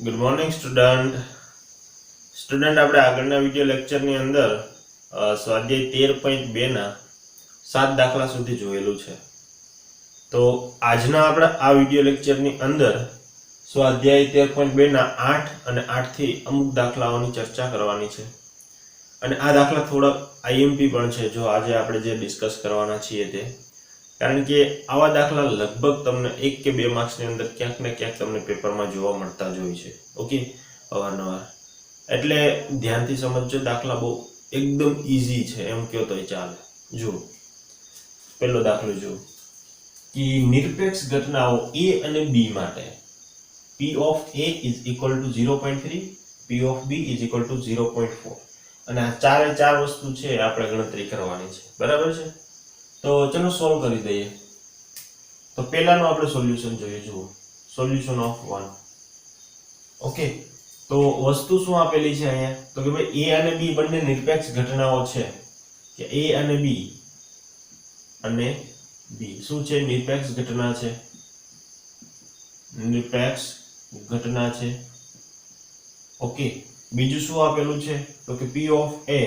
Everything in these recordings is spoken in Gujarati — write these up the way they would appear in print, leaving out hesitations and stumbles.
ગુડ મોર્નિંગ સ્ટુડન્ટ આપણે આગળના વિડિયો લેક્ચરની અંદર સ્વાધ્યાય 13.2 ના 7 દાખલા સુધી જોયેલું છે. તો આજના આપણા આ વિડિયો લેક્ચરની અંદર સ્વાધ્યાય 13.2 ના 8 અને 8 થી અમુક દાખલાઓની ચર્ચા કરવાની છે. અને આ દાખલા થોડા આઈએમપી પણ છે જો આજે આપણે જે ડિસ્કસ કરવાના છીએ તે, કારણ કે આવા દાખલા લગભગ તમને 1 કે 2 માર્ક્સની અંદર ક્યાંક ને ક્યાંક તમને પેપરમાં જોવા મળતા જ હોય છે. ઓકે, અવારનવાર. એટલે ધ્યાનથી સમજજો, દાખલા બહુ એકદમ ઈઝી છે એમ કહો તોય ચાલે. જો પહેલો દાખલો જો કે નિરપેક્ષ ઘટનાઓ a અને b માટે p of a is equal to 0.3, p of b is equal to 0.4 અને આ ચારે ચાર વસ્તુ છે આપણે ગણતરી કરવાની છે. બરાબર છે? તો ચલો સોલ્વ કરી દઈએ. તો પહેલાનો આપણે સોલ્યુશન જોઈએ. જુઓ, સોલ્યુશન ઓફ 1. ઓકે, તો વસ્તુ શું આપેલી છે અહીંયા? તો કે ભાઈ a અને b બંને નિરપેક્ષ ઘટનાઓ છે. કે a અને b શું છે? નિરપેક્ષ ઘટના છે. નિરપેક્ષ ઘટના છે. ઓકે, બીજું શું આપેલું છે? તો કે p of a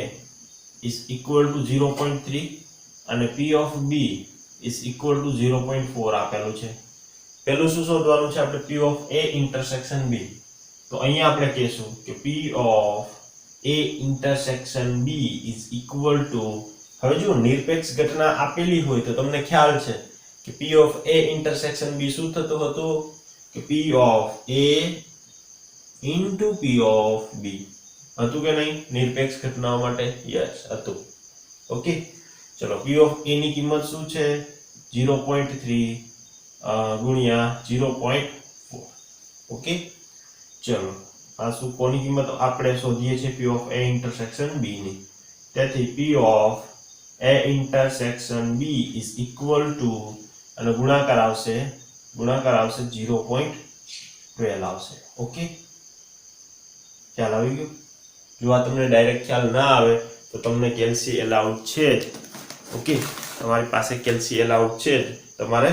is equal to 0.3 અને p of b is equal to 0.4 આપેલું છે. પહેલું શું શોધવાનું છે આપણે? p of a intersection b. તો અહીંયા આપણે કહેશું કે p of a intersection b is equal to, હવે જો નિરપેક્ષ ઘટના આપેલી હોય તો તમને ખ્યાલ છે કે p of a intersection b શું થતું હતું? કે p of a into p of b હતું કે નહીં નિરપેક્ષ ઘટનાઓ માટે? યસ, હતું. ઓકે, ચલો p of a ની કિંમત શું છે? 0.3 ગુણ્યા 0.4. ઓકે, ચલો આ શું કોની કિંમત આપણે શોધીએ છીએ? p of a intersection b ની. તેથી p of a intersection b is equal to, અને ગુણાકાર આવશે 0.12 આવશે. ઓકે, ખ્યાલ આવી ગયો? જો આ તમને ડાયરેક્ટ ખ્યાલ ના આવે તો તમને કેલ્સી એલાઉડ છે જ. ઓકે, તમારી પાસે કેલ્સી એલાઉડ છે જ, તમારે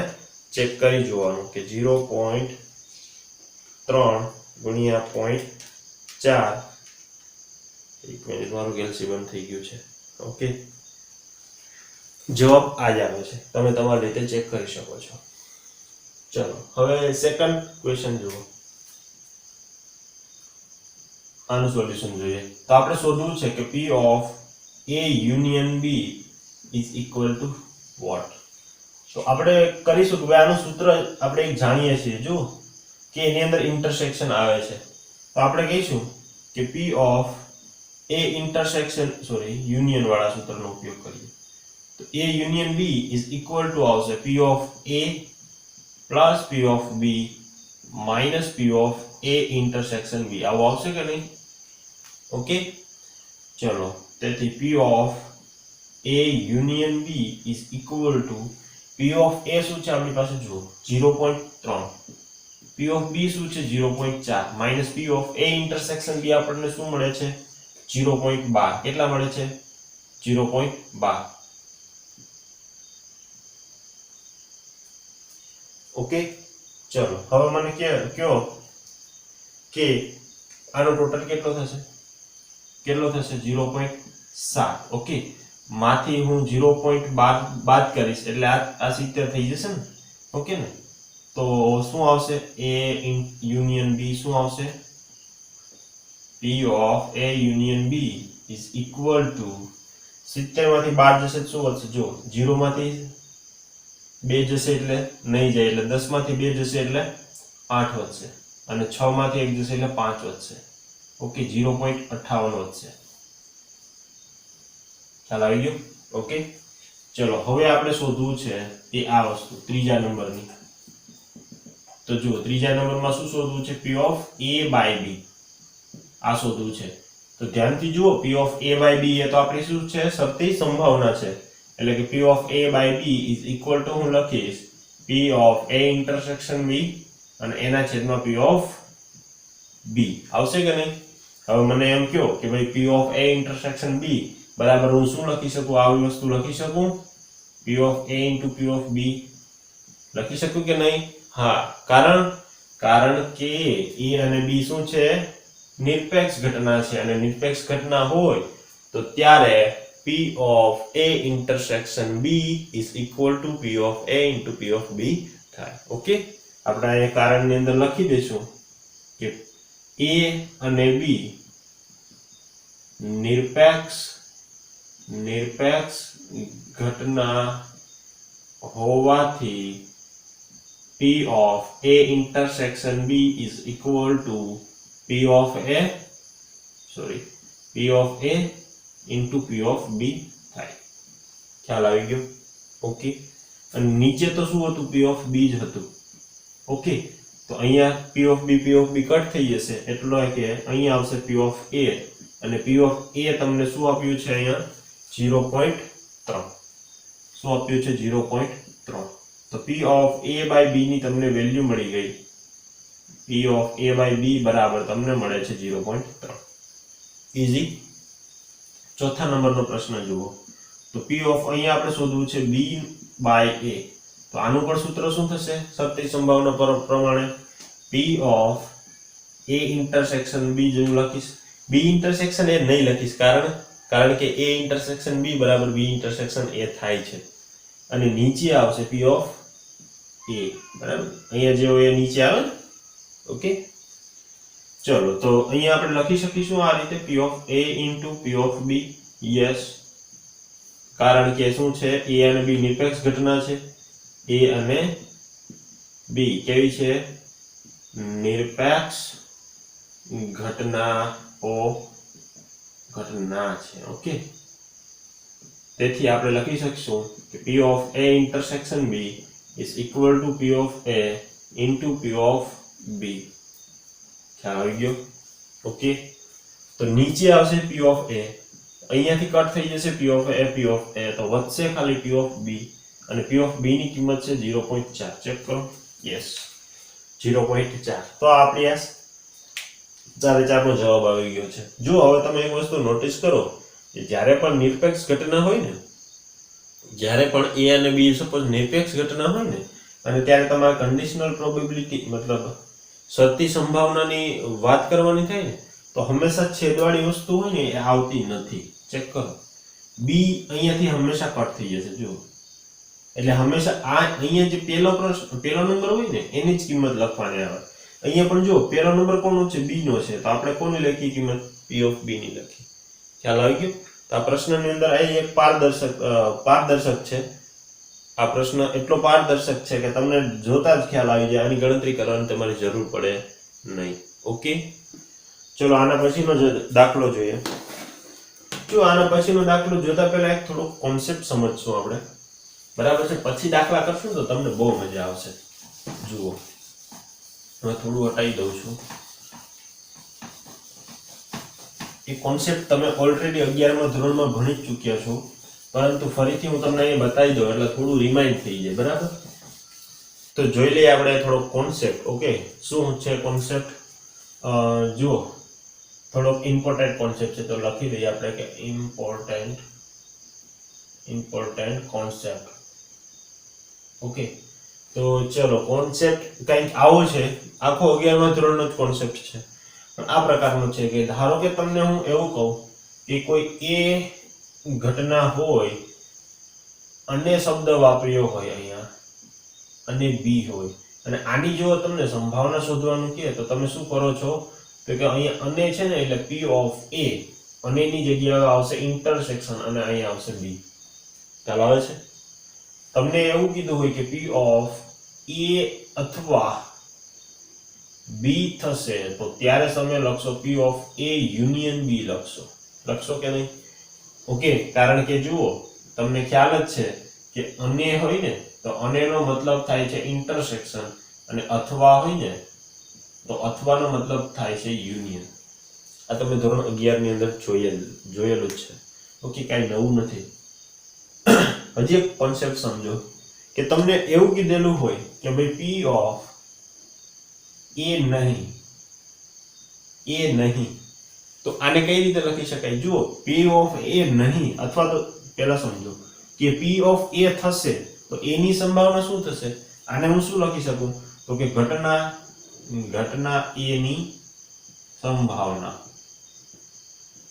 ચેક કરી જોવાનું કે 0.3 ગુણ્યા 0.4. એક મિનિટ, મારું કેલ્સી બંધ થઈ ગયું છે. ઓકે, જવાબ આ જ આવે છે. તમે તમારી રીતે ચેક કરી શકો છો. ચલો હવે સેકન્ડ ક્વેશ્ચન જુઓ. આનું સોલ્યુશન જોઈએ. તો આપણે શોધવું છે કે p of a union b is equal to what? તો આપણે કરીશું કે આનું સૂત્ર આપણે એક જાણીએ છીએ. જો કે એની અંદર ઇન્ટરસેક્શન આવે છે, તો આપણે કહીશું કે p of a intersection union વાળા સૂત્રનો ઉપયોગ કરીએ. તો a union b is equal to આવશે p of a plus p of b minus p of a intersection b. આવું આવશે કે નહીં? ઓકે, ચલો તેથી p of a union b is equal to p of a શું છે આપણી પાસે? જુઓ 0.3, p of b શું છે? 0.4 minus p of a intersection b આપણને શું મળે છે? 0.12. કેટલા મળે છે? 0.12. ઓકે, ચલો હવે મને કયો કે આનો ટોટલ કેટલો થશે? 0.7. ઓકે, માંથી હું 0.12 બાદ કરીશ એટલે આ 70 થઈ જશે ને? ઓકે ને? તો શું આવશે? a union b શું આવશે? p of a union b is equal to 70 માંથી 12 જશે શું વધશે? જો 0 માંથી 2 જશે એટલે નહીં જાય, એટલે 10 માંથી 2 જશે એટલે 8 વધશે, અને 6 માંથી 1 જશે એટલે 5 વધશે. ઓકે, 0.58 વધશે. ખ્યાલ આવી ગયો? ઓકે, ચલો હવે આપણે શોધવું છે એ આ વસ્તુ ત્રીજા નંબરની. તો જુઓ ત્રીજા નંબરમાં શું શોધવું છે? p of a by b. આ શોધવું છે. તો ધ્યાનથી જુઓ, p of a by b એ તો આપણી શું છે? શરતી સંભાવના છે. એટલે કે p of a by b is equal to હું લખીશ p of a intersection b અને એના છેદમાં p of b. આવશે કે નહીં? હવે મને એમ કહો કે ભાઈ p of a intersection b બરાબર હું શું લખી શકું? આવી વસ્તુ લખી શકું? p of a into p of b લખી શકું કે નહીં? હા, કારણ કારણ કે એ અને બી શું છે, નિરપેક્ષ ઘટના છે, અને નિરપેક્ષ ઘટના હોય તો ત્યારે P of A intersection B is equal to P of A into P of B થાય. ઓકે, આપણે અહીંયા કારણની અંદર લખી દઈશું કે A અને B નિરપેક્ષ ઘટના હોવાથી P of A intersection B is equal to P of A into P of B થાય. ખ્યાલ આવી ગયો? ઓકે, અને નીચે તો શું હતું, P of B જ હતું. ઓકે, તો અહીંયા P of B કટ થઈ જશે, એટલો કે અહીંયા આવશે P of A, અને P of A તમને શું આપ્યું છે અહીંયા 0.3. શું આપ્યું છે? 0.3. તો P of A by B ની તમને વેલ્યુ મળી ગઈ. P of A by B બરાબર તમને મળે છે 0.3. ઈઝી. ચોથા નંબરનો પ્રશ્ન જુઓ. તો P of અહીંયા આપણે શોધવું છે B by A. તો આનું પણ સૂત્ર શું થશે? સત્ય સંભાવના પ્રમાણે P of A intersection B જેવું લખીશ. B intersection A નહીં લખીશ, કારણ કે A intersection B બરાબર B intersection A થાય છે, અને નીચે આવશે P of A બરાબર. અહીંયા જે હોય એ નીચે આવે ને. ઓકે, ચલો તો અહીંયા આપણે લખી શકીશું આ રીતે P of A into P of B. Yes, કારણ કે શું છે, A અને B નિરપેક્ષ ઘટના છે. A અને B કેવી છે? નિરપેક્ષ ઘટના છે. ઓકે, તેથી આપણે લખી શકીશું કે P of A intersection B is equal to P of A into P of B. ખ્યાલ આવી ગયો? ઓકે, તો નીચે આવશે P of A, અહીંયાથી કટ થઈ જશે P of A, તો વધશે ખાલી P of B, અને P of B ની કિંમત છે 0.4. ચેક કરો. યસ, 0.4. તો આપણી આ 4 નો જવાબ આવી ગયો છે. જો હવે તમે એક વસ્તુ નોટિસ કરો કે જ્યારે પણ નિરપેક્ષ ઘટના હોય ને, જ્યારે પણ A અને B સપોઝ નિરપેક્ષ ઘટના હોય ને, અને ત્યારે તમારે કન્ડિશનલ પ્રોબેબિલિટી મતલબ શરતી સંભાવનાની વાત કરવાની થાય ને, તો હંમેશા છેદવાળી વસ્તુ હોય ને એ આવતી નથી. ચેક કરો, B અહીંયાથી હંમેશા કટ થઈ જશે. જુઓ, એટલે હંમેશા આ અહીંયા જે પહેલો નંબર હોય ને એની જ કિંમત લખવાની આવે. અહીંયા પણ જો પહેલો નંબર કોનો છે? B નો છે, તો આપણે કોની લખી કિંમત? P of B ની લખી. ખ્યાલ આવી ગયો? તો આ પ્રશ્નની અંદર આ એક પારદર્શક છે. આ પ્રશ્ન એટલો પારદર્શક છે કે તમને જોતા જ ખ્યાલ આવી જાય, આની ગણતરી કરવાની તમારી જરૂર પડે નહીં. ઓકે, ચલો આના પછીનો દાખલો જોઈએ. જો આના પછીનો દાખલો જોતા પહેલા એક થોડો કોન્સેપ્ટ સમજશું આપણે, બરાબર છે? પછી દાખલા કરશું તો તમને બહુ મજા આવશે. જુઓ, હવે થોડું હટાવી દઉં છું. એ કોન્સેપ્ટ તમે ઓલરેડી 11મા ધોરણમાં ભણી જ ચૂક્યા છો, પરંતુ ફરીથી હું તમને એ બતાવી દઉં એટલે થોડું રિમાઇન્ડ થઈ જાય. બરાબર, તો જોઈ લઈએ આપણે થોડો કોન્સેપ્ટ. ઓકે, શું છે કોન્સેપ્ટ? જુઓ, થોડો ઇમ્પોર્ટન્ટ કોન્સેપ્ટ છે, તો લખી દઈએ આપણે કે ઇમ્પોર્ટન્ટ કોન્સેપ્ટ. ઓકે, તો ચલો કોન્સેપ્ટ કંઈક આવો છે, આખો 11મા ધોરણનો જ કોન્સેપ્ટ છે, પણ આ પ્રકારનો છે કે ધારો કે તમને હું એવું કહું કે કોઈ A ઘટના હોય અને શબ્દ વાપર્યો હોય અહીંયા, અને B હોય, અને આની જો તમને સંભાવના શોધવાનું કહે તો તમે શું કરો છો? તો કે અહીંયા અને છે ને એટલે P of A, અને ની જગ્યાએ આવશે ઇન્ટરસેક્શન, અને અહીંયા આવશે B. ખ્યાલ આવે છે? તમને એવું કીધું હોય કે P of A અથવા B થશે, તો ત્યારે તમે લખશો P of A union B લખશો કે નહીં? ઓકે, કારણ કે જુઓ તમને ખ્યાલ જ છે કે અને હોય ને તો અનેનો મતલબ થાય છે ઇન્ટરસેક્શન, અને અથવા હોય ને તો અથવાનો મતલબ થાય છે યુનિયન. આ તમે ધોરણ 11 ની અંદર જોયેલું જ છે. ઓકે, કાંઈ નવું નથી. હજી એક કોન્સેપ્ટ સમજો કે તમને એવું કીધેલું હોય કે ભાઈ P of A નહીં, તો આને કઈ રીતે લખી શકાય? જુઓ, P of A નહીં, અથવા તો પહેલા સમજો કે P of A થશે, તો A ની સંભાવના શું થશે? આને હું શું લખી શકું? તો કે ઘટના ઘટના A ની સંભાવના.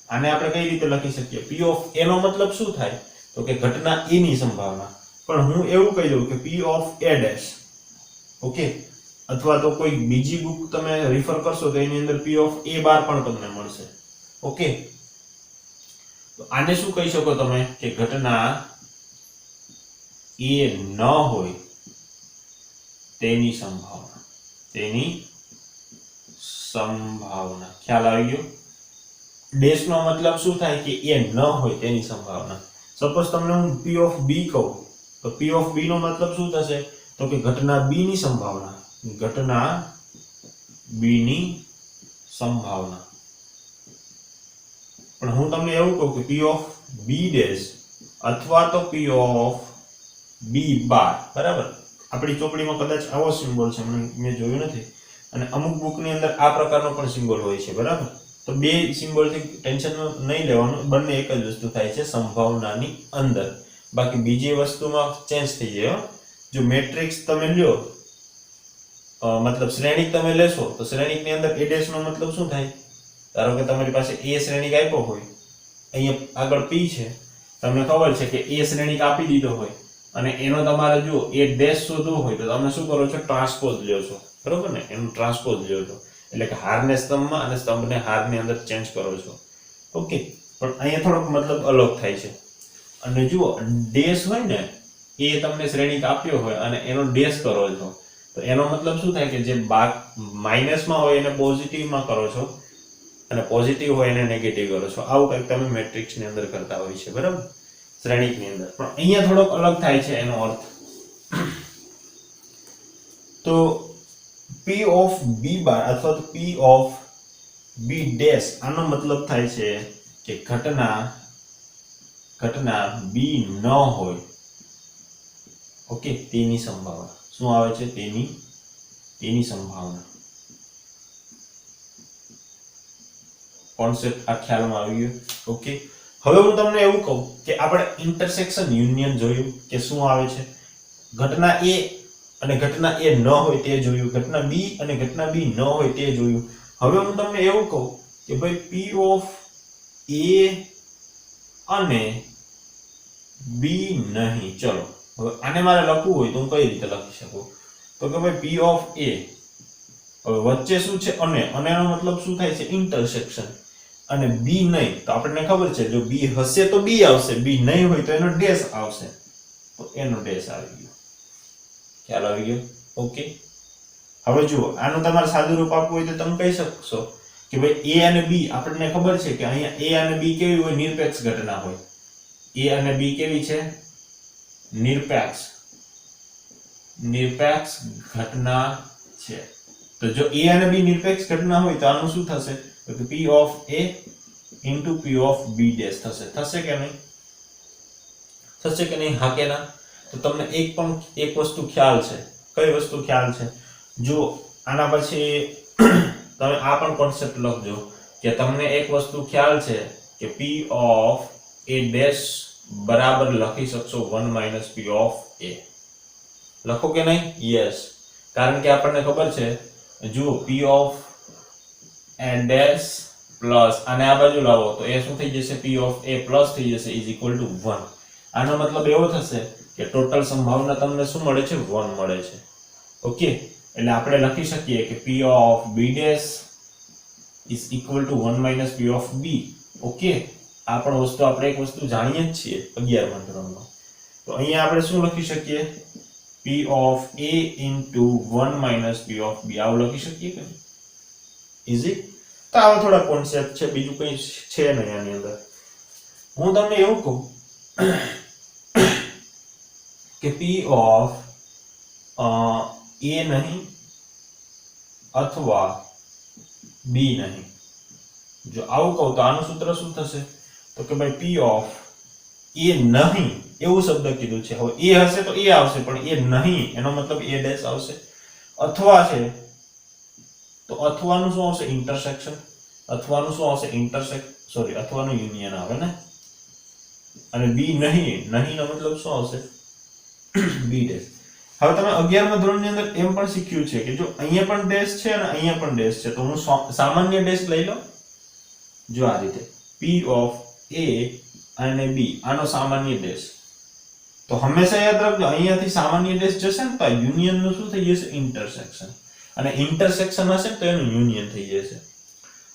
આને આપણે કઈ રીતે લખી શકીએ? P of A નો મતલબ શું થાય? તો કે ઘટના A ની સંભાવના. પણ હું એવું કહી દઉં કે P of A dash. Okay, અથવા તો કોઈ બીજી બુક તમે રેફર કરશો તો એની અંદર P of A bar પણ તમને મળશે. ઓકે, તો આને શું કહી શકો તમે કે ઘટના A ન હોય તેની સંભાવના. તેની સંભાવના. ખ્યાલ આવી ગયો? ડેશ નો મતલબ શું થાય કે એ ન હોય તેની સંભાવના. સપોઝ તમને હું P of B કહું તો P of B નો મતલબ શું થશે? તો કે ઘટના B ની સંભાવના. ઘટના B ની સંભાવના. પણ હું તમને એવું કહું કે P of B dash અથવા તો P of B bar, બરાબર? આપણી ચોપડીમાં કદાચ આવો સિમ્બોલ છે, મેં જોયું નથી, અને અમુક બુકની અંદર આ પ્રકારનો પણ સિમ્બોલ હોય છે, બરાબર? તો બે સિમ્બોલથી ટેન્શન નહીં લેવાનું, બંને એક જ વસ્તુ થાય છે સંભાવનાની અંદર. બાકી બીજી વસ્તુમાં ચેન્જ થઈ જાય. જો મેટ્રિક્સ તમે લ્યો, મતલબ શ્રેણિક તમે લેશો તો શ્રેણિકની અંદર A dash નો મતલબ શું થાય? ધારો કે તમારી પાસે A શ્રેણિક આપ્યો હોય, અહીંયા આગળ P છે, તમને ખબર છે કે A શ્રેણિક આપી દીધો હોય અને એનો તમારે જો A dash શોધવો હોય તો તમે શું કરો છો? ટ્રાન્સપોઝ લ્યો છો, બરોબર ને? એનું ટ્રાન્સપોઝ લ્યો છો એટલે કે હારને સ્તંભમાં અને સ્તંભને હારની અંદર ચેન્જ કરો છો. ઓકે, પણ અહીંયા થોડોક મતલબ અલગ થાય છે. અને જુઓ, ડેશ હોય ને, એ તમને શ્રેણિક આપ્યો હોય અને એનો ડેશ કરો છો તો એનો મતલબ શું થાય કે જે માઇનસમાં હોય એને પોઝિટિવમાં કરો છો અને પોઝિટિવ હોય એને નેગેટિવ કરો છો. આવું કંઈક તમે મેટ્રિક્સની અંદર કરતા હોય છે, બરાબર? શ્રેણિકની અંદર. પણ અહીંયા થોડોક અલગ થાય છે એનો અર્થ. તો P of B bar અથવા તો P of B dash, આનો મતલબ થાય છે કે ઘટના B ન હોય, ઓકે, તેની સંભાવના. શું આવે છે? તેની સંભાવના. કોન્સેપ્ટ આ ખ્યાલમાં આવી ગયો? ઓકે, હવે હું તમને એવું કહું કે આપણે ઇન્ટરસેક્શન યુનિયન જોયું કે શું આવે છે? ઘટના A અને ઘટના A ન હોય તે જોયું, ઘટના B અને ઘટના B ન હોય તે જોયું. હવે હું તમને એવું કહું કે ભાઈ P of A અને B નહીં. ચલો, હવે આને મારે લખવું હોય તો હું કઈ રીતે લખી શકું? તો કે ભાઈ P of A, હવે વચ્ચે શું છે? અને નો મતલબ શું થાય છે? ઇન્ટરસેક્શન. અને B નહીં તો આપણને ખબર છે જો B હશે તો B આવશે, B નહીં હોય તો એનો ડેશ આવશે, તો એનો ડેશ આવી ગયો. ખ્યાલ આવી ગયો? ઓકે, હવે જુઓ, આનું તમારે સાદું રૂપ આપવું હોય તો તમે કહી શકશો કે ભાઈ A અને B, આપણને ખબર છે કે અહીંયા A અને B કેવી હોય? નિરપેક્ષ ઘટના હોય. A અને B કેવી છે? નિરપેક્ષ ઘટના છે. તો જો A અને B નિરપેક્ષ ઘટના હોય તો આનું શું થશે? તો P of A into P of B dash થશે. થશે કે નહીં? થશે કે નહીં? હા કે ના? તો તમને એક વસ્તુ ખ્યાલ છે. કઈ વસ્તુ ખ્યાલ છે? જો આના પછી તમે આ પણ કોન્સેપ્ટ લખજો કે તમને એક વસ્તુ ખ્યાલ છે કે P of A dash બરાબર લખી શકશો 1 - P of A. લખો કે નહીં? યસ, કારણ કે આપણને ખબર છે, જુઓ, P of A dash plus અને આ બાજુ લાવો તો એ શું થઈ જશે? P of A પ્લસ થઈ જશે ઇઝ ઇક્વલ ટુ 1. આનો મતલબ એવો થશે કે ટોટલ સંભાવના તમને શું મળે છે? 1 મળે છે. ઓકે, એટલે આપણે લખી શકીએ કે P of B dash is equal to 1 - P of B. Okay, આ પણ વસ્તુ આપણે એક વસ્તુ જાણીએ જ છીએ 11મા ધોરણમાં. તો અહીંયા આપણે શું લખી શકીએ? P of A into 1 - P of B. આવું લખી શકીએ કે ઈઝી? તો આવા થોડા કોન્સેપ્ટ છે, બીજું કંઈ છે નહીં આની અંદર. હું તમને એવું કહું કે P of A નહીં અથવા B નહીં. જો આવું કહું તો આનું સૂત્ર શું થશે? તો કે ભાઈ P of A નહીં એવું શબ્દ કીધું છે. હવે A હશે તો A આવશે, પણ A નહીં એનો મતલબ A dash આવશે. અથવા છે તો અથવાનું શું આવશે? ઇન્ટરસેક્શન. અથવાનું શું આવશે? અથવાનું યુનિયન આવે ને. અને B નહીં નો મતલબ શું આવશે? B dash. હવે તમે 11મા ધોરણની અંદર એમ પણ શીખ્યું છે કે જો અહીંયા પણ ડેશ છે અને અહીંયા પણ ડેશ છે તો હું સામાન્ય ડેશ લઈ લઉં. જો આ રીતે P of A અને B આનો સામાન્ય ડેશ. તો હંમેશા યાદ રાખજો અહીંયાથી સામાન્ય ડેશ જશે ને તો આ યુનિયન નું શું થઈ જશે? ઇન્ટરસેક્શન. અને ઇન્ટરસેક્શન હશે તો એનું યુનિયન થઈ જશે.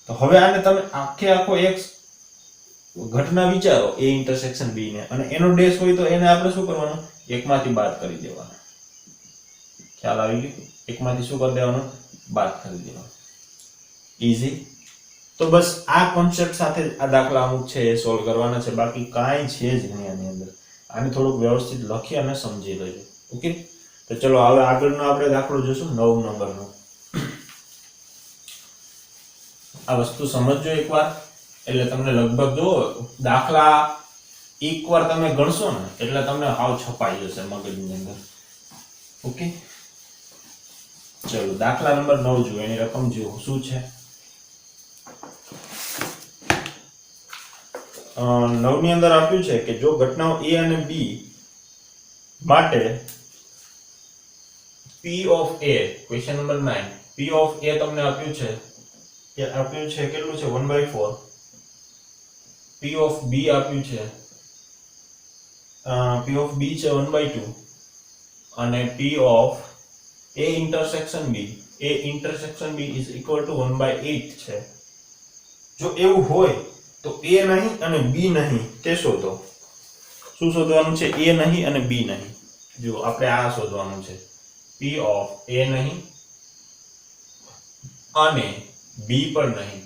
તો હવે આને તમે આખો એક ઘટના વિચારો A ઇન્ટરસેક્શન B ને, અને એનો ડેશ હોય તો એને આપણે શું કરવાનું? એકમાંથી બાદ કરી દેવાનો. ખ્યાલ આવી ગયો? એકમાંથી શું કરી દેવાનું? બાદ કરી દેવાનું. ઈઝી. તો બસ આ કોન્સેપ્ટ સાથે આ દાખલા અમુક છે એ સોલ્વ કરવાના છે, બાકી કાંઈ છે જ નહીં આની અંદર. આને થોડુંક વ્યવસ્થિત લખી અને સમજી લેજો. ઓકે, તો ચલો હવે આગળનો આપણે દાખલો જોશું 9 નંબરનો. આ વસ્તુ સમજજો એકવાર, એટલે તમને લગભગ જો દાખલા એકવાર તમે ગણશો ને એટલે તમને હાવ છપાઈ જશે મગજની અંદર. ઓકે, ચલો દાખલા નંબર 9 જુઓ, એની રકમ જુઓ શું છે. 9 ની અંદર આપ્યું છે કે જો ઘટનાઓ A અને B માટે P of A, question number 9, P of A તમને આપ્યું છે કે આપ્યું છે કેટલું છે? 1/4. P of B આપ્યું છે P of B છે 1/2 અને P of A intersection B is equal to 1/8 છે. જો એવું હોય તો A નહીં અને B નહીં તે શોધો. શું શોધવાનું છે? A નહીં અને B નહીં. જો આપણે આ શોધવાનું છે, P of A નહીં અને B પણ નહીં.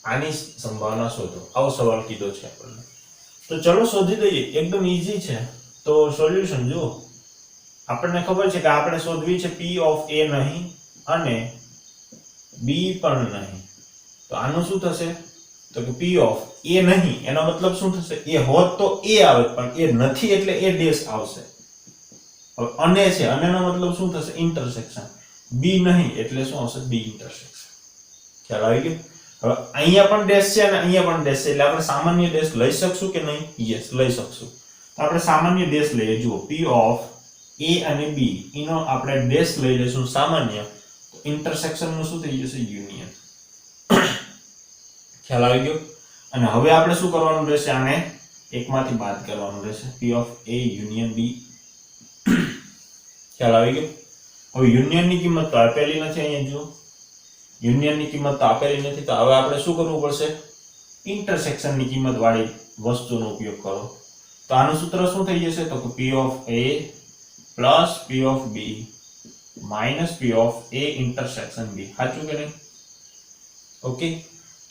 આની સંભાવના શોધો. આવો સવાલ કીધો છે આપણને. તો ચલો શોધી દઈએ, એકદમ ઈઝી છે. તો સોલ્યુશન જુઓ, આપણને ખબર છે કે આપણે શોધવી છે P of A નહીં અને B પણ નહીં. તો આનું શું થશે? તો કે P of A નહીં એનો મતલબ શું થશે? A હોત તો A આવે, પણ એ નથી એટલે A ડેશ આવશે. હવે અને છે, અનેનો મતલબ શું થશે? ઇન્ટરસેક્શન. B નહીં એટલે શું આવશે? B intersection. ખ્યાલ આવી ગયો? હવે અહીંયા પણ ડેશ છે અને અહીંયા પણ ડેશ છે, એટલે આપણે સામાન્ય ડેશ લઈ શકશું કે નહીં? યસ, લઈ શકશું. તો આપણે સામાન્ય ડેશ લઈએ. જુઓ P of A અને B એનો આપણે ડેશ લઈ લેશું સામાન્ય, તો ઇન્ટરસેક્શન નું શું થઈ જશે? યુનિયન. ખ્યાલ આવી ગયો? અને હવે આપણે શું કરવાનું રહેશે? આને એકમાંથી બાદ કરવાનું રહેશે. P of A union B. ખ્યાલ આવી ગયો? હવે યુનિયનની કિંમત તો આપેલી નથી, અહીંયા જુઓ યુનિયનની કિંમત તો આપેલી નથી, તો હવે આપણે શું કરવું પડશે? ઇન્ટરસેક્શનની કિંમત વાળી વસ્તુનો ઉપયોગ કરો. તો આનું સૂત્ર શું થઈ જશે? તો P of A plus P of B minus P of A intersection B. સાચું કે નહીં? ઓકે,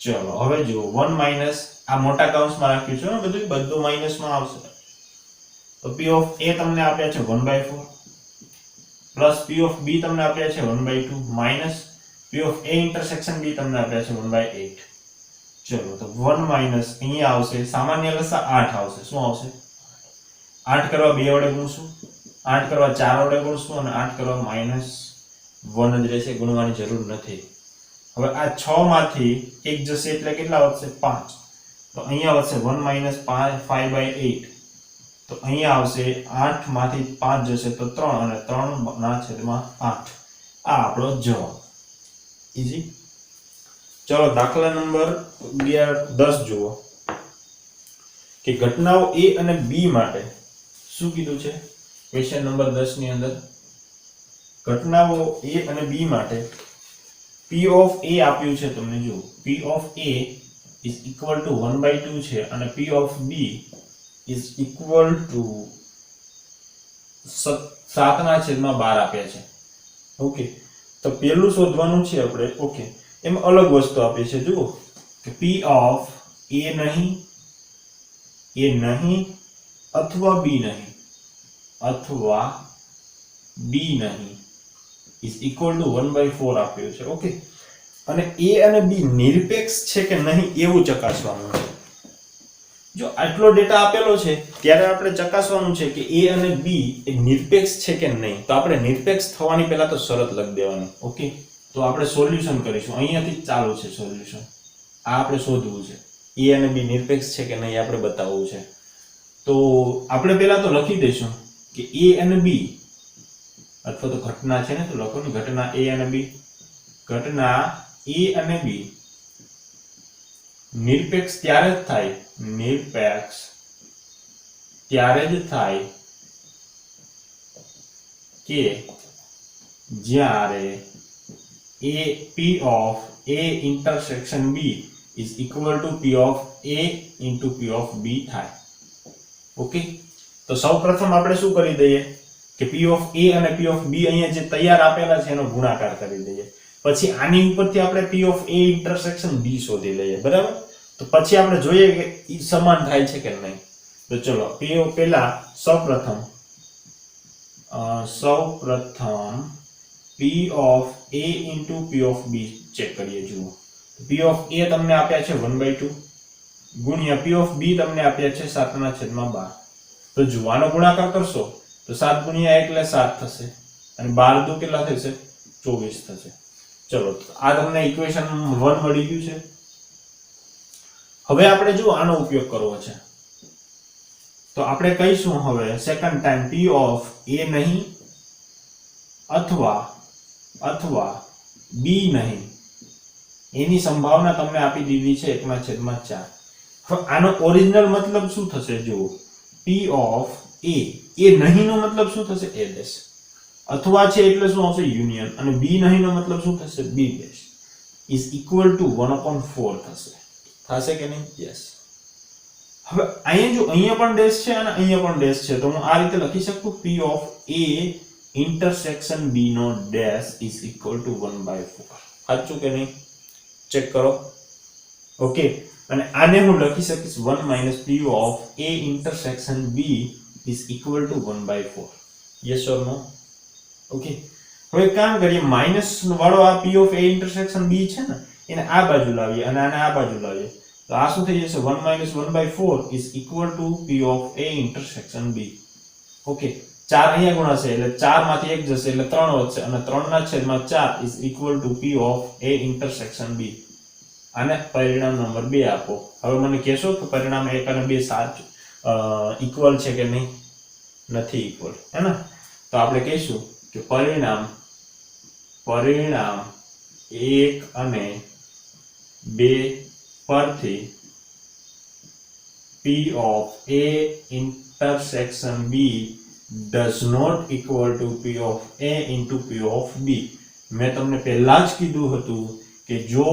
ચલો હવે જુઓ 1 માઇનસ આ મોટા કૌંસમાં રાખ્યું છે ને, બધું માઇનસમાં આવશે. તો P of A તમને આપ્યા છે 1/4 પ્લસ P of B તમને આપ્યા છે 1/2 minus P of A intersection B તમને આપ્યા છે 1/8. ચલો તો 1 માઇનસ અહીંયા આવશે, સામાન્ય લસા 8 આવશે. શું આવશે? 8 કરવા 2 વડે ગુણશું, 8 કરવા 4 વડે ગુણશું અને 8 કરવા -1 જ રહેશે, ગુણવાની જરૂર નથી. હવે આ 6 માંથી 1 જશે એટલે કેટલા વધશે? 5. તો અહીંયા વધશે 1 - 5/8. તો અહીંયા આવશે 8 માંથી 5 જશે તો 3 અને 3/8. આ આપણો જવાબ. ઈઝી. ચલો દાખલા નંબર 10 જુઓ કે ઘટનાઓ A અને B માટે શું કીધું છે? ક્વેશ્ચન નંબર 10 ની અંદર ઘટનાઓ A અને B માટે P of A આપ્યું છે તમને. જો P of A is equal to 1/2 છે અને P of B is equal to 7/12 આપ્યા છે. ઓકે, તો પહેલું શોધવાનું છે આપણે. ઓકે, એમાં અલગ વસ્તુ આપી છે. જુઓ કે P of A નહીં અથવા B નહીં is equal to 1/4 આપ્યું છે. ઓકે, અને A અને B નિરપેક્ષ છે કે નહીં એવું ચકાસવાનું છે. જો આટલો ડેટા આપેલો છે ત્યારે આપણે ચકાસવાનું છે કે A અને B એ નિરપેક્ષ છે કે નહીં. તો આપણે નિરપેક્ષ થવાની પહેલા તો શરત લખી દેવાની. ઓકે, તો આપણે સોલ્યુશન કરીશું. અહીંયાથી જ ચાલુ છે સોલ્યુશન. આ આપણે શોધવું છે A અને B નિરપેક્ષ છે કે નહીં આપણે બતાવવું છે. તો આપણે પહેલા તો લખી દઈશું કે A અને B અથવા તો ઘટના છે ને તો લખો ને ઘટના A અને B. ઘટના A અને B નિરપેક્ષ ત્યારે જ થાય, નિરપેક્ષ ત્યારે જ થાય કે જ્યારે P of A intersection B is equal to P of A into P of B થાય. ઓકે, તો સૌપ્રથમ આપણે શું કરી દઈએ કે P of A અને P of B અહીંયા જે તૈયાર આપેલા છે એનો ગુણાકાર કરી દઈએ. પછી આની ઉપરથી આપણે P of A intersection B શોધી લઈએ, બરાબર? તો પછી આપણે જોઈએ કે ઈ સમાન થાય છે કે નહીં. તો ચલો પહેલા સૌપ્રથમ P of A into P of B check કરીએ. જુઓ, P of A તમને આપ્યા છે 1/2 ગુણ્યા P of B તમને આપ્યા છે 7/12. તો જુઓ, આનો ગુણાકાર કરશો તો 7 ગુણ્યા 1 એટલે 7 થશે અને 12 દુ કેટલા થશે? 24 થશે. ચલો, આ તમને ઇક્વેશન 1 મળી ગયું છે. હવે આપણે જો આનો ઉપયોગ કરવો છે તો આપણે કહીશું હવે second time P of A નહીં અથવા B નહીં, એની સંભાવના તમને આપી દીધી છે 1/4. હવે આનો ઓરિજિનલ મતલબ શું થશે? જુઓ, P of A નહીં નો મતલબ શું થશે? A dash. અથવા છે એટલે શું આવશે? યુનિયન. અને B નહીં નો મતલબ શું થશે? B dash is equal to 1/4 થશે. થશે કે નહીં? યસ. હવે અહીંયા જો અહીંયા પણ ડેશ છે અને અહીંયા પણ ડેશ છે, તો હું આ રીતે લખી શકું P of A intersection B નો ડેશ is equal to 1/4. સાચું કે નહીં? ચેક કરો. ઓકે, અને આને હું લખી શકીશ 1 minus P of A intersection B is equal to 1/4. yes or no? Okay, હવે કામ કરીએ, માઈનસ વાળો આ P of A intersection B છે ને એને આ બાજુ લાવીએ અને આને આ બાજુ લાવીએ, તો આ શું થઈ જશે? 1 minus 1/4 is equal to P of A intersection B. Okay, 4 અહીંયા ગુણાશે એટલે 4 માંથી 1 જશે એટલે 3 વધશે અને 3/4 is equal to P of A intersection B. આને પરિણામ નંબર 2 આપો. હવે મને કહેશો કે પરિણામ 1 અને 2 સાચું ઇક્વલ છે કે નહીં? નથી ઇક્વલ, હે ને? તો આપણે કહીશું કે પરિણામ 1 અને 2 પરથી P of A intersection B does not equal to P of A into P of B. મેં તમને પહેલા જ કીધું હતું કે જો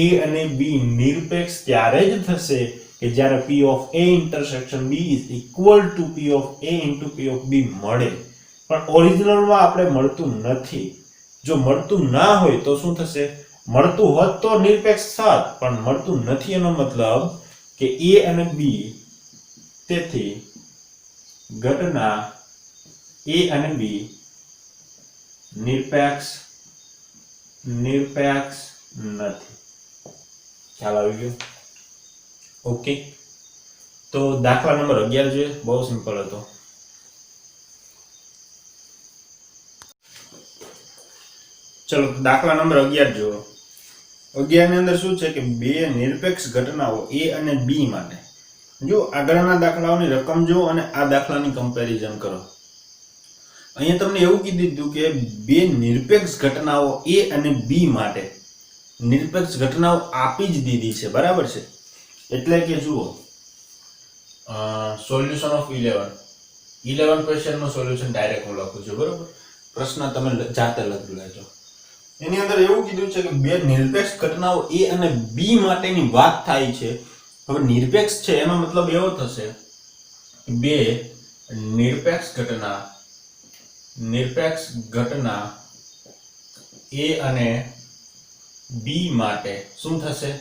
A અને B નિરપેક્ષ ત્યારે જ થશે કે જ્યારે P of A intersection B is equal to P of A into P of B મળે. પણ ઓરિજિનલમાં આપણે મળતું નથી. જો મળતું ના હોય તો શું થશે? મળતું હોત તો નિરપેક્ષ થાત, પણ મળતું નથી એનો મતલબ કે A અને B, તેથી ઘટના A અને B નિરપેક્ષ નથી. ખ્યાલ આવી ગયો? ઓકે, તો દાખલા નંબર 11 જોઈએ. બહુ સિમ્પલ હતો. ચલો, દાખલા નંબર 11 જુઓ. 11 ની અંદર શું છે કે બે નિરપેક્ષ ઘટનાઓ A અને B માટે, જો આગળના દાખલાઓની રકમ જો અને આ દાખલાની કમ્પેરિઝન કરો. અહીંયા તમને એવું કીધું દીધું કે બે નિરપેક્ષ ઘટનાઓ A અને B માટે નિરપેક્ષ ઘટનાઓ આપી જ દીધી છે, બરાબર છે? એટલે કે જુઓ, સોલ્યુશન ઓફ 11 ક્વેશ્ચન નો સોલ્યુશન ડાયરેક્ટ હું લખું છું, બરાબર? પ્રશ્ન તમે જાતે લખી લેજો. એની અંદર એવું કીધું છે કે બે નિરપેક્ષ ઘટનાઓ A અને B માટેની વાત થાય છે. હવે નિરપેક્ષ છે એનો મતલબ એવો થશે કે બે નિરપેક્ષ ઘટના A અને B માટે શું થશે?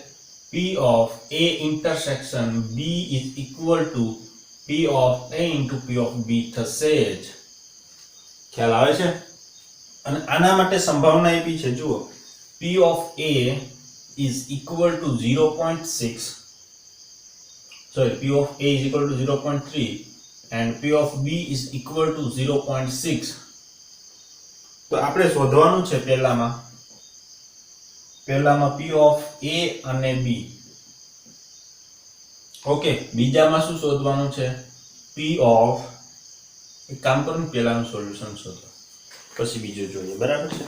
P of A intersection B is equal to P of A into P of B થશે જ. ખ્યાલ આવે છે? અને આના માટે સંભાવના આપી છે. જુઓ, P of A is equal to 0.6, sorry, P of A is equal to 0.3 and P of B is equal to 0.6. તો આપણે શોધવાનું છે પહેલામાં P of A અને B. ઓકે, બીજામાં શું શોધવાનું છે? P of, એક કામ કરો ને, પહેલાનું સોલ્યુશન શોધો. પછી બીજું જોઈએ. બરાબર છે?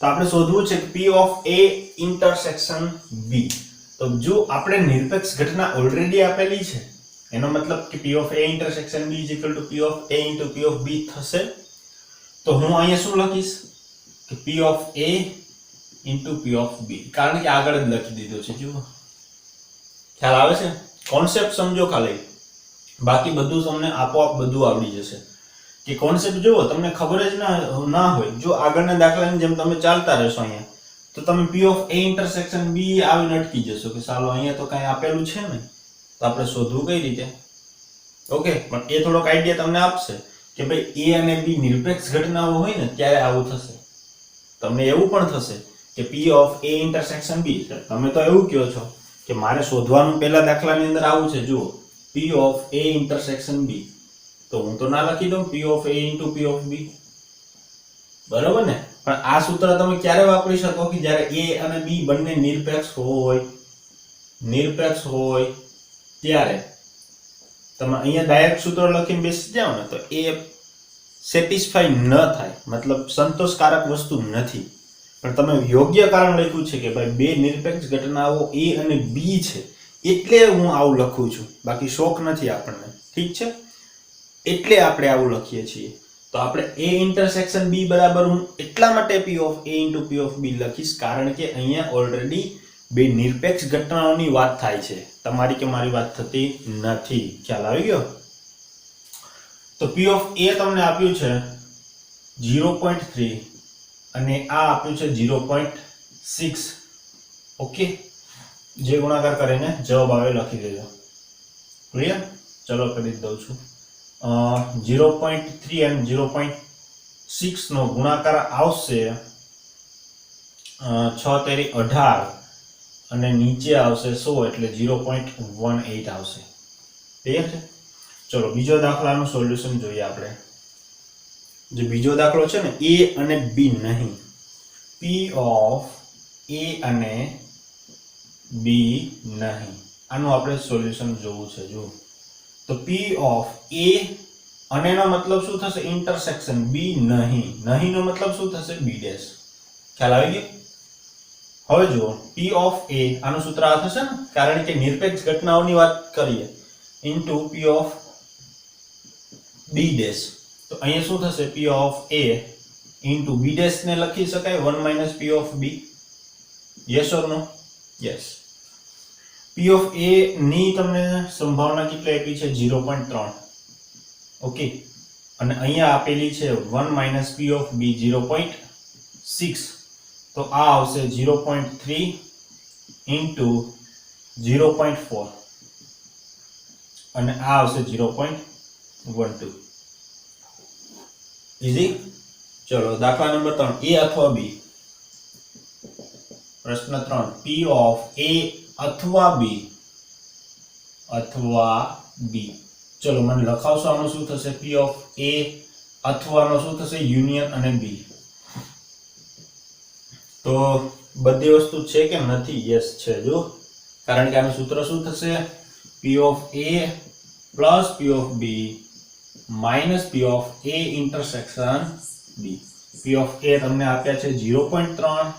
તો આપણે શોધવું છે કે P of A intersection B. તો જો આપણે નિરપેક્ષ ઘટના ઓલરેડી આપેલી છે એનો મતલબ કે P of A intersection B P of A into P of B થશે. તો હું અહીંયા શું લખીશ કે P of A into P of B, કારણ કે આગળ જ લખી દીધો છે. જુઓ, ખ્યાલ આવે છે? કોન્સેપ્ટ સમજો ખાલી, બાકી બધું તમને આપોઆપ બધું આવડી જશે. કે કોન્સેપ્ટ જુઓ, તમને ખબર જ ના હોય, જો આગળના દાખલાની જેમ તમે ચાલતા રહેશો અહીંયા, તો તમે P of A intersection B આવીને અટકી જશો કે ચાલો અહીંયા તો કઈ આપેલું છે ને, તો આપણે શોધવું કઈ રીતે. ઓકે, પણ એ થોડોક આઈડિયા તમને આપશે કે ભાઈ A અને B નિરપેક્ષ ઘટનાઓ હોય ને ત્યારે આવું થશે. તમને એવું પણ થશે કે P of A intersection B, તમે તો એવું કહો છો કે મારે શોધવાનું પહેલા દાખલાની અંદર આવું છે. જુઓ, P of A intersection B, તો હું તો ના લખી દઉં P of A into P of B, બરાબર ને? પણ આ સૂત્ર તમે ક્યારે વાપરી શકો કે જ્યારે A અને B બંને નિરપેક્ષ હોય ત્યારે. તમે અહીંયા ડાયરેક્ટ સૂત્ર લખીને બેસી જાઓ ને તો એ સેટિસ્ફાઈ ન થાય, મતલબ સંતોષકારક વસ્તુ નથી. પણ તમે યોગ્ય કારણ લખ્યું છે કે ભાઈ બે નિરપેક્ષ ઘટનાઓ A અને B છે એટલે હું આવું લખું છું, બાકી શોખ નથી આપણને. ઠીક છે? એટલે આપણે આવું લખીએ છીએ. તો આપણે A ઇન્ટરસેક્શન B બરાબર હું એટલા માટે P of A into P of B લખીશ કારણ કે અહીંયા ઓલરેડી બે નિરપેક્ષ ઘટનાઓની વાત થાય છે, તમારી કે મારી વાત થતી નથી. ખ્યાલ આવી ગયો? તો P of A તમને આપ્યું છે 0.3 અને આ આપ્યું છે 0.6. ઓકે, જે ગુણાકાર કરીને જવાબ આવે લખી દેજો. ક્લિયર? ચલો કરી દઉં છું. 0.3 અને 0.6 નો ગુણાકાર આવશે 6 તેરી 18 અને નીચે આવશે 100 એટલે 0.18 આવશે. ક્લિયર છે? ચલો બીજો દાખલાનું સોલ્યુશન જોઈએ આપણે. જે બીજો દાખલો છે ને, A અને B નહીં, P of A અને B નહીં, આનું આપણે સોલ્યુશન જોવું છે. જો તો P of A અને નો મતલબ શું થશે? ઇન્ટરસેક્શન B નહીં, નહીં નો મતલબ શું થશે? B dash. ખ્યાલ આવી ગયો? હવે જુઓ, P of A આનું સૂત્ર આ થશે ને, કારણ કે નિરપેક્ષ ઘટનાઓની વાત કરીએ, into P of B dash. તો અહીંયા શું થશે? P of A into B dash ને લખી શકાય 1 minus P of B. Yes or no? Yes. P of A ની તમને સંભાવના કેટલી આપી છે? 0.3. ઓકે, અને અહીંયા આપેલી છે 1 minus P of B 0.6. તો આ આવશે 0.3 into 0.4 અને આ આવશે 0.12. ઈઝી? ચલો દાખલા નંબર 3, A અથવા B. પ્રશ્ન 3, P of A અથવા B. ચલો મને લખાવશો આનું શું થશે? P of A અથવાનો શું થશે? યુનિયન અને B. તો બધી વસ્તુ છે કે નથી? યસ છે. જો, કારણ કે આનું સૂત્ર શું થશે? P of A plus P of B minus P of A intersection B. P of A તમને આપ્યા છે 0.3,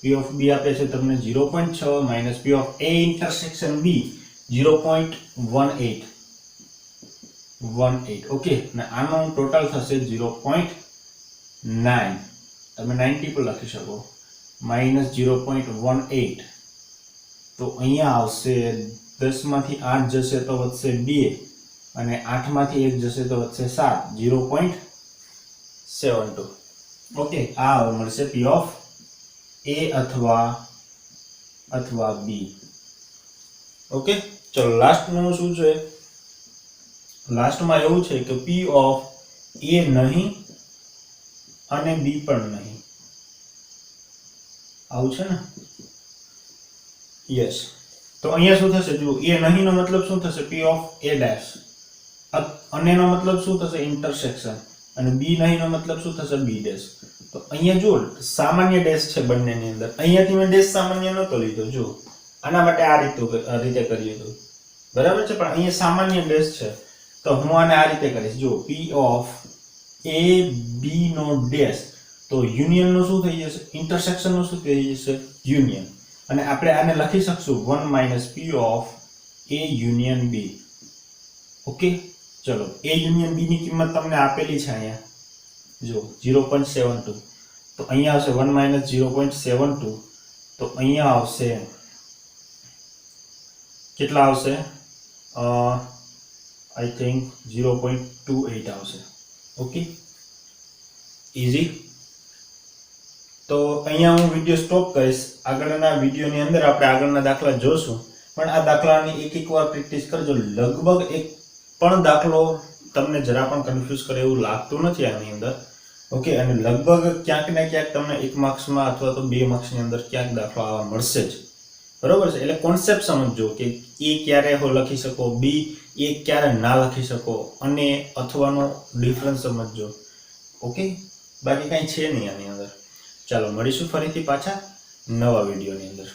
P of B આપ્યા છે તમને 0.6 minus P of A intersection B 0.18. Okay, અને આનો ટોટલ થશે 0.9. તમે 90 પર લખી શકો, minus 0.18. તો અહીંયા આવશે 10 માંથી 8 જશે તો વધશે 2 અને 8 માંથી 1 જશે તો વધશે 7, 0.72. ઓકે, આ મળશે P of A અથવા B. ઓકે, ચલો લાસ્ટનું શું છે? લાસ્ટમાં એવું છે કે P of A નહીં અને B પણ નહીં, આવું છે ને? યસ. તો અહીંયા શું થશે? જો, A નહીં નો મતલબ શું થશે? P of A dash. અને નો મતલબ શું થશે? ઇન્ટરસેક્શન. અને B નહીં નો મતલબ શું થશે? B dash. તો અહીંયા જો સામાન્ય ડેશ છે બંનેની અંદર, અહીંયાથી મેં ડેશ સામાન્ય નતો લીધો. જો આના માટે આ રીતે કર્યું હતું, બરાબર છે? પણ અહીંયા સામાન્ય ડેશ છે તો હું આને આ રીતે કરીશ. જો, P of એ બી નો ડેશ, તો યુનિયન નું શું થઈ જશે? ઇન્ટરસેક્શન નું શું થઈ જશે? યુનિયન. અને આપણે આને લખી શકશું 1 minus P of A union B. Okay, ચલો એ યુનિયન બી ની કિંમત તમને આપેલી છે અહીંયા જો 0.72, તો અહીંયા આવશે 1 માઇનસ 0.72, તો અહીંયા આવશે કેટલા આવશે? આઈ થિંક 0.28 આવશે. Okay, easy. તો અહીંયા હું વિડીયો સ્ટોપ કરીશ. આગળના વિડીયોની અંદર આપણે આગળના દાખલા જોશું, પણ આ દાખલાની એક વાર પ્રેક્ટિસ કરજો. લગભગ એક પણ દાખલો તમને જરા પણ કન્ફ્યુઝ કરે એવું લાગતું નથી આની અંદર. ઓકે, અને લગભગ ક્યાંક ને ક્યાંક તમને 1 માર્ક્સમાં અથવા તો 2 માર્ક્સની અંદર ક્યાંક દાખલો આવા મળશે જ. બરોબર છે? એટલે કોન્સેપ્ટ સમજજો કે એ ક્યારે લખી શકો, બી એ ક્યારે ના લખી શકો, અને અથવાનો ડિફરન્સ સમજજો. ઓકે, બાકી કાંઈ છે નહીં આની અંદર. ચાલો મળીશું ફરીથી પાછા નવા વિડીયોની અંદર.